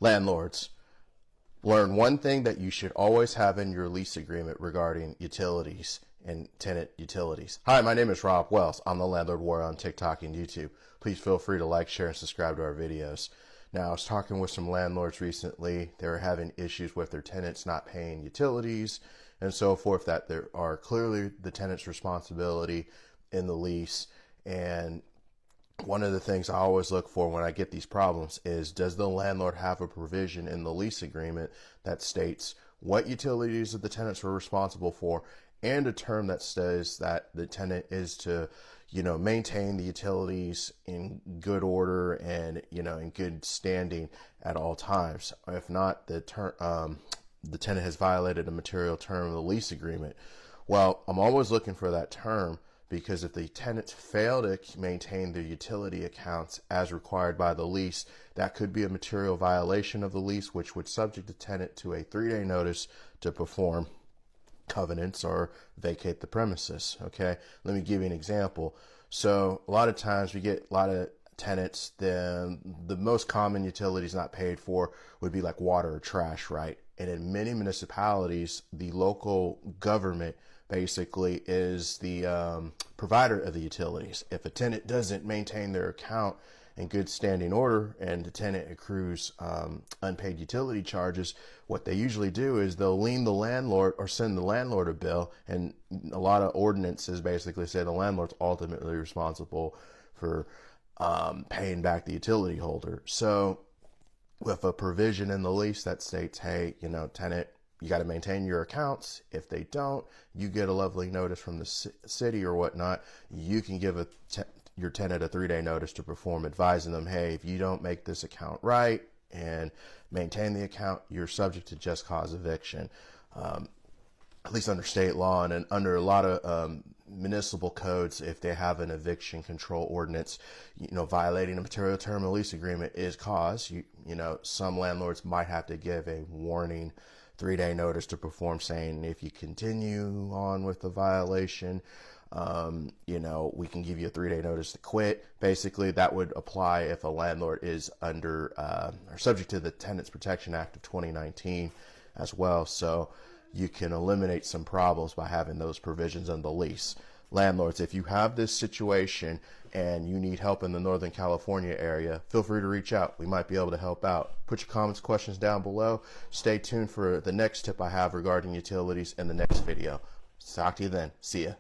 Landlords, learn one thing that you should always have in your lease agreement regarding utilities and tenant utilities. Hi, my name is Rob Wells. I'm the Landlord Warrior on TikTok and YouTube. Please feel free to like, share, and subscribe to our videos. Now, I was talking with some landlords recently. They were having issues with their tenants not paying utilities and so forth, that there are clearly the tenant's responsibility in the lease. And one of the things I always look for when I get these problems is, does the landlord have a provision in the lease agreement that states what utilities the tenants are responsible for, and a term that says that the tenant is to, maintain the utilities in good order and, in good standing at all times. If not, the tenant has violated a material term of the lease agreement. Well, I'm always looking for that term, because if the tenants fail to maintain their utility accounts as required by the lease, that could be a material violation of the lease, which would subject the tenant to a 3-day notice to perform covenants or vacate the premises. Okay, let me give you an example. So a lot of times we get a lot of tenants, the most common utilities not paid for would be like water or trash, right? And in many municipalities, the local government basically is the provider of the utilities. If a tenant doesn't maintain their account in good standing order and the tenant accrues unpaid utility charges, what they usually do is they'll lien the landlord or send the landlord a bill. And a lot of ordinances basically say the landlord's ultimately responsible for paying back the utility holder. So with a provision in the lease that states, hey, tenant, you got to maintain your accounts. If they don't, you get a lovely notice from the city or whatnot. You can give your tenant a 3-day notice to perform, advising them, hey, if you don't make this account right and maintain the account, you're subject to just cause eviction. At least under state law and under a lot of municipal codes, if they have an eviction control ordinance, violating a material term of the lease agreement is cause. Some landlords might have to give a warning 3-day notice to perform, saying if you continue on with the violation, we can give you a 3-day notice to quit. Basically, that would apply if a landlord is under or subject to the Tenants Protection Act of 2019 as well. So you can eliminate some problems by having those provisions in the lease. Landlords, if you have this situation and you need help in the Northern California area, feel free to reach out. We might be able to help out. Put your comments, questions down below. Stay tuned for the next tip I have regarding utilities in the next video. Talk to you then. See ya.